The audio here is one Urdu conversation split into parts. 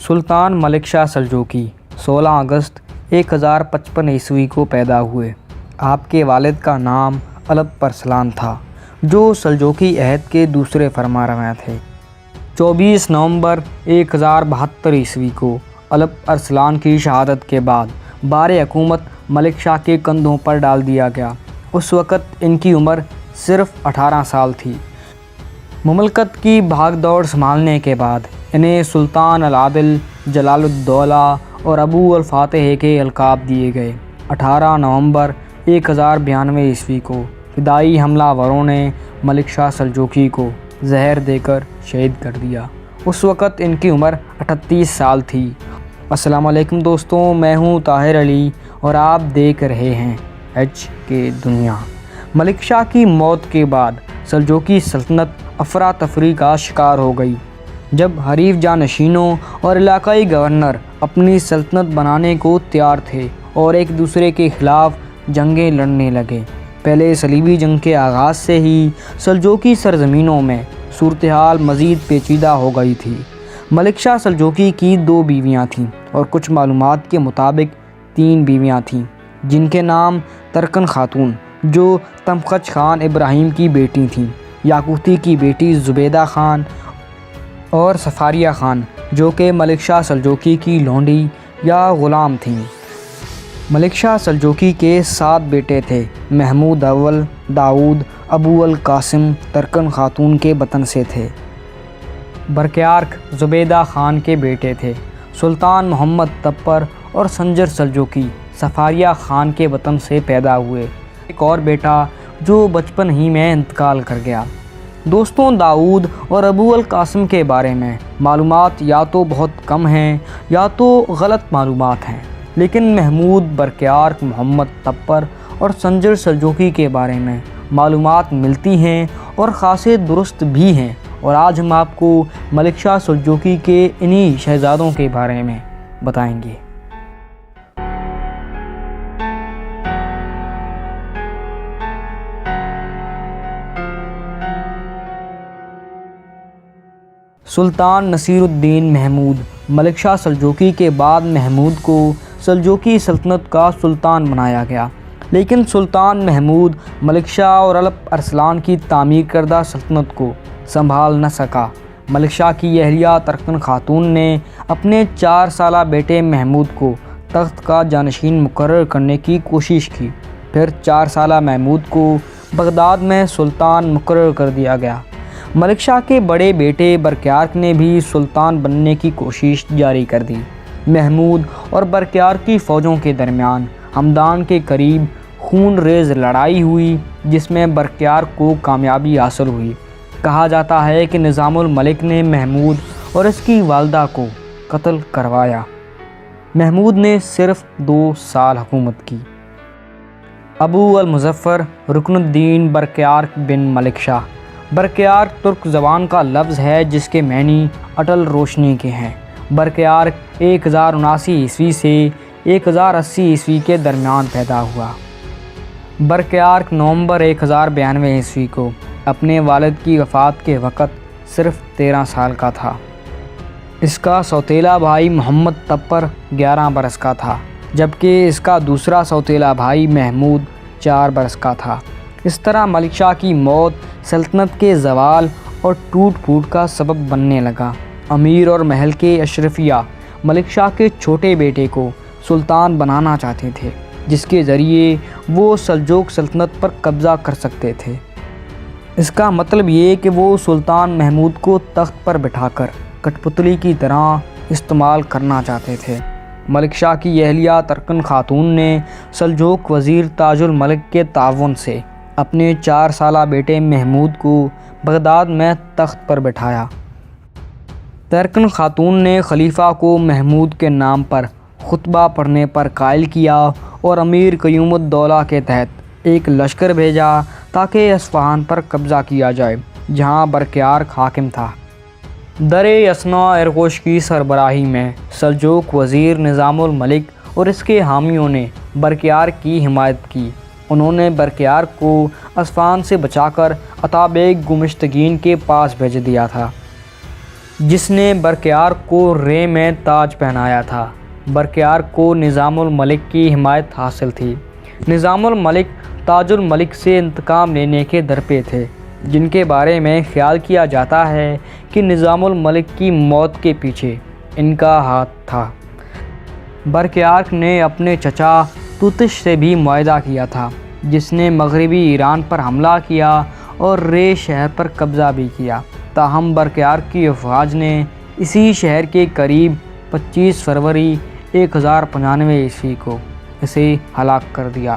سلطان ملک شاہ سلجوقی 16 اگست 1055 عیسوی کو پیدا ہوئے۔ آپ کے والد کا نام الپ ارسلان تھا، جو سلجوقی عہد کے دوسرے فرمانروا تھے۔ 24 نومبر 1072 عیسوی کو الپ ارسلان کی شہادت کے بعد بار حکومت ملک شاہ کے کندھوں پر ڈال دیا گیا۔ اس وقت ان کی عمر صرف 18 سال تھی۔ مملکت کی بھاگ دوڑ سنبھالنے کے بعد انہیں سلطان العادل، جلال الدولہ اور ابو الفاتح کے القاب دیے گئے۔ 18 نومبر 1092 عیسوی کو فدائی حملہ وروں نے ملک شاہ سلجوقی کو زہر دے کر شہید کر دیا۔ اس وقت ان کی عمر 38 سال تھی۔ السلام علیکم دوستوں، میں ہوں طاہر علی اور آپ دیکھ رہے ہیں ایچ کے دنیا۔ ملک شاہ کی موت کے بعد سلجوقی سلطنت افراتفری کا شکار ہو گئی، جب حریف جانشینوں اور علاقائی گورنر اپنی سلطنت بنانے کو تیار تھے اور ایک دوسرے کے خلاف جنگیں لڑنے لگے۔ پہلے صلیبی جنگ کے آغاز سے ہی سلجوقی سرزمینوں میں صورتحال مزید پیچیدہ ہو گئی تھی۔ ملک شاہ سلجوقی کی 2 بیویاں تھیں اور کچھ معلومات کے مطابق 3 بیویاں تھیں، جن کے نام ترکن خاتون جو تمغچ خان ابراہیم کی بیٹی تھیں، یاقوتی کی بیٹی زبیدہ خان اور سفاریہ خان جو کہ ملک شاہ سلجوقی کی لونڈی یا غلام تھیں۔ ملک شاہ سلجوقی کے 7 بیٹے تھے۔ محمود اول، داؤد، ابو القاسم ترکن خاتون کے بطن سے تھے۔ برکیارک زبیدہ خان کے بیٹے تھے۔ سلطان محمد تپر اور سنجر سلجوقی سفاریہ خان کے بطن سے پیدا ہوئے۔ ایک اور بیٹا جو بچپن ہی میں انتقال کر گیا۔ دوستوں، داؤد اور ابو القاسم کے بارے میں معلومات یا تو بہت کم ہیں یا تو غلط معلومات ہیں، لیکن محمود، برکیارک، محمد تپر اور سنجر سلجوقی کے بارے میں معلومات ملتی ہیں اور خاصے درست بھی ہیں، اور آج ہم آپ کو ملک شاہ سلجوقی کے انہی شہزادوں کے بارے میں بتائیں گے۔ سلطان نصیر الدین محمود ملک شاہ سلجوقی کے بعد محمود کو سلجوقی سلطنت کا سلطان بنایا گیا، لیکن سلطان محمود ملک شاہ اور الپ ارسلان کی تعمیر کردہ سلطنت کو سنبھال نہ سکا۔ ملک شاہ کی اہلیہ ترکن خاتون نے اپنے 4 سالہ بیٹے محمود کو تخت کا جانشین مقرر کرنے کی کوشش کی، پھر 4 سالہ محمود کو بغداد میں سلطان مقرر کر دیا گیا۔ ملک شاہ کے بڑے بیٹے برکیارک نے بھی سلطان بننے کی کوشش جاری کر دی۔ محمود اور برکیارک کی فوجوں کے درمیان ہمدان کے قریب خون ریز لڑائی ہوئی، جس میں برکیارک کو کامیابی حاصل ہوئی۔ کہا جاتا ہے کہ نظام الملک نے محمود اور اس کی والدہ کو قتل کروایا۔ محمود نے صرف 2 سال حکومت کی۔ ابو المظفر رکن الدین برکیارک بن ملک شاہ۔ برکیارک ترک زبان کا لفظ ہے جس کے معنی اٹل روشنی کے ہیں۔ برکیارک 1079 عیسوی سے 1080 عیسوی کے درمیان پیدا ہوا۔ برکیارک نومبر 1092 عیسوی کو اپنے والد کی وفات کے وقت صرف 13 سال کا تھا۔ اس کا سوتیلا بھائی محمد تپر 11 برس کا تھا، جبکہ اس کا دوسرا سوتیلا بھائی محمود 4 برس کا تھا۔ اس طرح ملک شاہ کی موت سلطنت کے زوال اور ٹوٹ پھوٹ کا سبب بننے لگا۔ امیر اور محل کے اشرفیہ ملک شاہ کے چھوٹے بیٹے کو سلطان بنانا چاہتے تھے، جس کے ذریعے وہ سلجوق سلطنت پر قبضہ کر سکتے تھے۔ اس کا مطلب یہ کہ وہ سلطان محمود کو تخت پر بٹھا کر کٹ پتلی کی طرح استعمال کرنا چاہتے تھے۔ ملک شاہ کی اہلیہ ترکن خاتون نے سلجوق وزیر تاج الملک کے تعاون سے اپنے 4 سالہ بیٹے محمود کو بغداد میں تخت پر بٹھایا۔ ترکن خاتون نے خلیفہ کو محمود کے نام پر خطبہ پڑھنے پر قائل کیا اور امیر قیوم الدولہ کے تحت ایک لشکر بھیجا تاکہ اصفہان پر قبضہ کیا جائے، جہاں برکیارک حاکم تھا۔ در اثنا ارغوش کی سربراہی میں سلجوق وزیر نظام الملک اور اس کے حامیوں نے برکیارک کی حمایت کی۔ انہوں نے برکیارک کو اصفہان سے بچا کر عطا بیگ گمشتگین کے پاس بھیج دیا تھا۔ جس نے برقیار کو رے میں تاج پہنایا تھا۔ برقیار کو نظام الملک کی حمایت حاصل تھی۔ نظام الملک تاج الملک سے انتقام لینے کے درپے تھے، جن کے بارے میں خیال کیا جاتا ہے کہ نظام الملک کی موت کے پیچھے ان کا ہاتھ تھا۔ برقیار نے اپنے چچا توتش سے بھی معاہدہ کیا تھا، جس نے مغربی ایران پر حملہ کیا اور رے شہر پر قبضہ بھی کیا۔ تاہم برقیار کی افواج نے اسی شہر کے قریب 25 فروری 1095 عیسوی کو اسے ہلاک کر دیا۔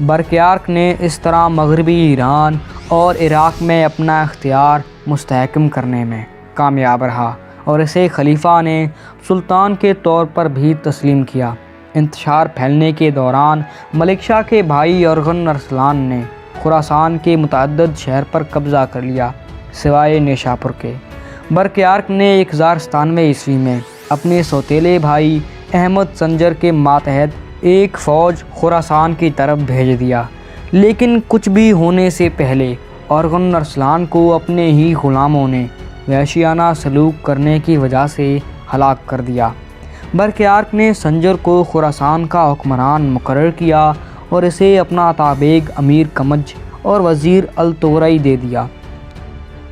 برقیار نے اس طرح مغربی ایران اور عراق میں اپنا اختیار مستحکم کرنے میں کامیاب رہا اور اسے خلیفہ نے سلطان کے طور پر بھی تسلیم کیا۔ انتشار پھیلنے کے دوران ملک شاہ کے بھائی ارغن ارسلان نے خراسان کے متعدد شہر پر قبضہ کر لیا، سوائے نیشاپور کے۔ برقیار نے 1097 عیسوی میں اپنے سوتیلے بھائی احمد سنجر کے ماتحت ایک فوج خراسان کی طرف بھیج دیا، لیکن کچھ بھی ہونے سے پہلے ارغن ارسلان کو اپنے ہی غلاموں نے وحشیانہ سلوک کرنے کی وجہ سے ہلاک کر دیا۔ برقیار نے سنجر کو خراسان کا حکمران مقرر کیا اور اسے اپنا تابع امیر کمج اور وزیر التورائی دے دیا۔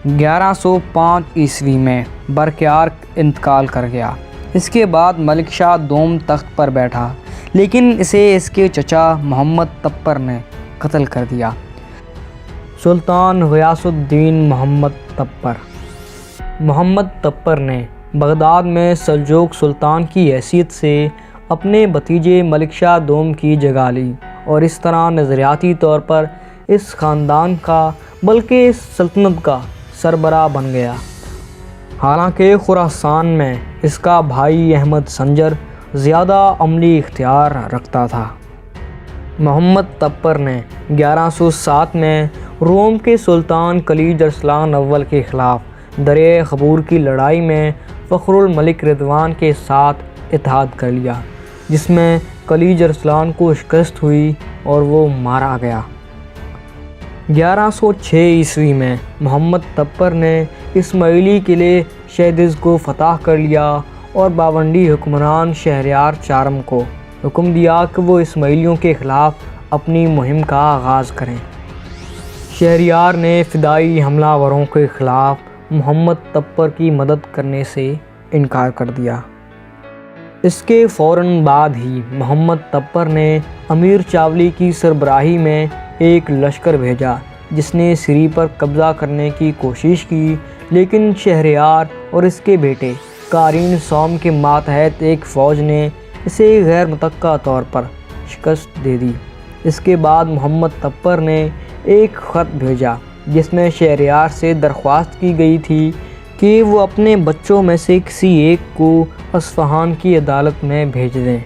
1105 عیسوی میں برقیار انتقال کر گیا۔ اس کے بعد ملک شاہ دوم تخت پر بیٹھا، لیکن اسے اس کے چچا محمد تپر نے قتل کر دیا۔ سلطان غیاث الدین محمد تپر نے بغداد میں سلجوق سلطان کی حیثیت سے اپنے بھتیجے ملک شاہ دوم کی جگہ لی اور اس طرح نظریاتی طور پر اس خاندان کا بلکہ اس سلطنت کا سربراہ بن گیا۔ حالانکہ خراسان میں اس کا بھائی احمد سنجر زیادہ عملی اختیار رکھتا تھا۔ محمد تپر نے 1107 میں روم کے سلطان کلیج ارسلان اول کے خلاف دریائے خبور کی لڑائی میں فخر الملک رضوان کے ساتھ اتحاد کر لیا، جس میں کلیج ارسلان کو شکست ہوئی اور وہ مارا گیا۔ 1106 عیسوی میں محمد تپر نے اسماعیلی قلعے شیدز کو فتح کر لیا اور باونڈی حکمران شہریار چارم کو حکم دیا کہ وہ اسماعیلیوں کے خلاف اپنی مہم کا آغاز کریں۔ شہریار نے فدائی حملہ وروں کے خلاف محمد تپر کی مدد کرنے سے انکار کر دیا۔ اس کے فوراً بعد ہی محمد تپر نے امیر چاولی کی سربراہی میں ایک لشکر بھیجا، جس نے سری پر قبضہ کرنے کی کوشش کی، لیکن شہریار اور اس کے بیٹے قارین سوم کے ماتحت ایک فوج نے اسے غیر متوقع طور پر شکست دے دی۔ اس کے بعد محمد تپر نے ایک خط بھیجا جس میں شہریار سے درخواست کی گئی تھی کہ وہ اپنے بچوں میں سے کسی ایک کو اصفہان کی عدالت میں بھیج دیں۔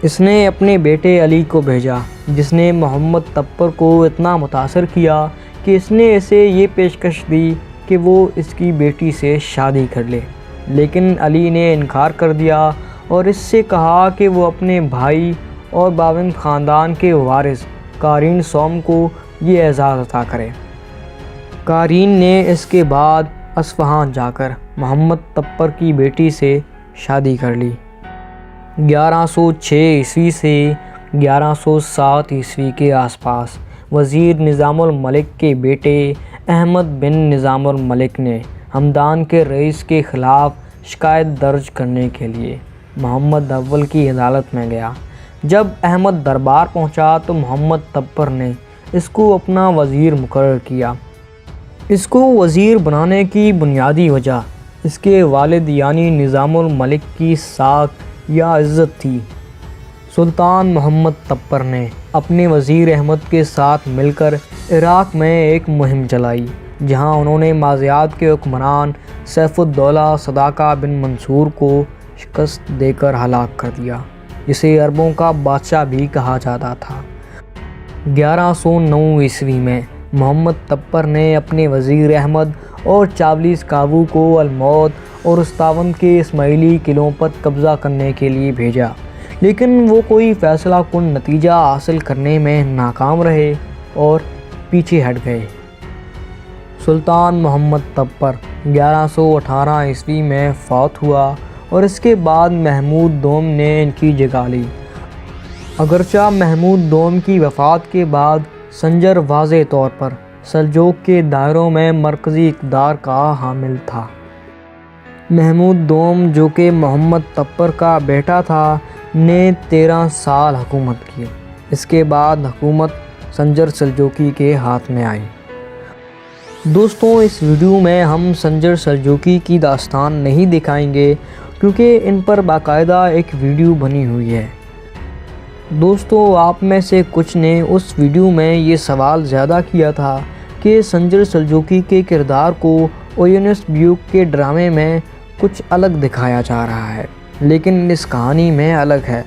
اس نے اپنے بیٹے علی کو بھیجا، جس نے محمد تپر کو اتنا متاثر کیا کہ اس نے اسے یہ پیشکش دی کہ وہ اس کی بیٹی سے شادی کر لے، لیکن علی نے انکار کر دیا اور اس سے کہا کہ وہ اپنے بھائی اور باوند خاندان کے وارث قارین سوم کو یہ اعزاز عطا کرے۔ قارین نے اس کے بعد اصفہان جا کر محمد تپر کی بیٹی سے شادی کر لی۔ 1106 عیسوی سے 1107 عیسوی کے آس پاس وزیر نظام الملک کے بیٹے احمد بن نظام الملک نے ہمدان کے رئیس کے خلاف شکایت درج کرنے کے لیے محمد اول کی عدالت میں گیا۔ جب احمد دربار پہنچا تو محمد تپر نے اس کو اپنا وزیر مقرر کیا۔ اس کو وزیر بنانے کی بنیادی وجہ اس کے والد یعنی نظام الملک کی ساکھ یا عزت تھی۔ سلطان محمد تپر نے اپنے وزیر احمد کے ساتھ مل کر عراق میں ایک مہم چلائی، جہاں انہوں نے ماضیات کے حکمران سیف الدولہ صداقہ بن منصور کو شکست دے کر ہلاک کر دیا، جسے عربوں کا بادشاہ بھی کہا جاتا تھا۔ 1109 عیسوی میں محمد تپر نے اپنے وزیر احمد اور چاولیس کاوو کو الموت اور استاون کے اسماعیلی قلعوں پر قبضہ کرنے کے لیے بھیجا، لیکن وہ کوئی فیصلہ کن نتیجہ حاصل کرنے میں ناکام رہے اور پیچھے ہٹ گئے۔ سلطان محمد تبر 1118 عیسوی میں فوت ہوا اور اس کے بعد محمود دوم نے ان کی جگہ لی۔ اگرچہ محمود دوم کی وفات کے بعد سنجر واضح طور پر سلجوق کے دائروں میں مرکزی اقتدار کا حامل تھا۔ محمود دوم جو کہ محمد تبر کا بیٹا تھا نے 13 سال حکومت کی۔ اس کے بعد حکومت سنجر سلجوقی کے ہاتھ میں آئی۔ دوستوں، اس ویڈیو میں ہم سنجر سلجوقی کی داستان نہیں دکھائیں گے کیونکہ ان پر باقاعدہ ایک ویڈیو بنی ہوئی ہے۔ دوستوں، آپ میں سے کچھ نے اس ویڈیو میں یہ سوال زیادہ کیا تھا کہ سنجر سلجوقی کے کردار کو اویونس بیوک کے ڈرامے میں کچھ الگ دکھایا جا رہا ہے، لیکن اس کہانی میں الگ ہے۔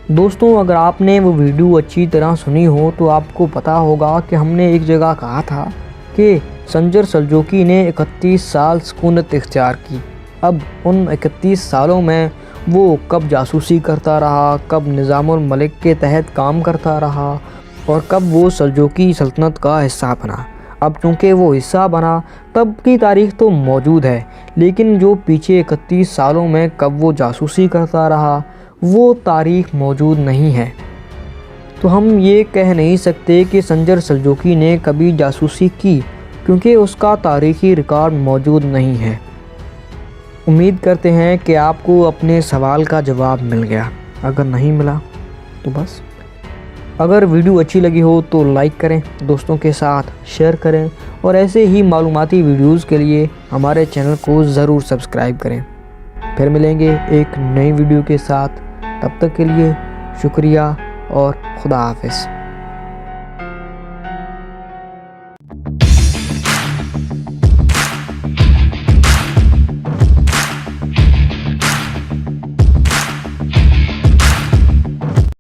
دوستوں، اگر آپ نے وہ ویڈیو اچھی طرح سنی ہو تو آپ کو پتہ ہوگا کہ ہم نے ایک جگہ کہا تھا کہ سنجر سلجوقی نے 31 سال سکونت اختیار کی۔ اب ان 31 سالوں میں وہ کب جاسوسی کرتا رہا، کب نظام الملک کے تحت کام کرتا رہا اور کب وہ سلجوقی سلطنت کا حصہ بنا۔ اب چونکہ وہ حصہ بنا تب کی تاریخ تو موجود ہے، لیکن جو پیچھے 31 سالوں میں کب وہ جاسوسی کرتا رہا وہ تاریخ موجود نہیں ہے۔ تو ہم یہ کہہ نہیں سکتے کہ سنجر سلجوقی نے کبھی جاسوسی کی کیونکہ اس کا تاریخی ریکارڈ موجود نہیں ہے۔ امید کرتے ہیں کہ آپ کو اپنے سوال کا جواب مل گیا۔ اگر نہیں ملا تو بس۔ اگر ویڈیو اچھی لگی ہو تو لائک کریں، دوستوں کے ساتھ شیئر کریں اور ایسے ہی معلوماتی ویڈیوز کے لیے ہمارے چینل کو ضرور سبسکرائب کریں۔ پھر ملیں گے ایک نئی ویڈیو کے ساتھ، تب تک کے لیے شکریہ اور خدا حافظ۔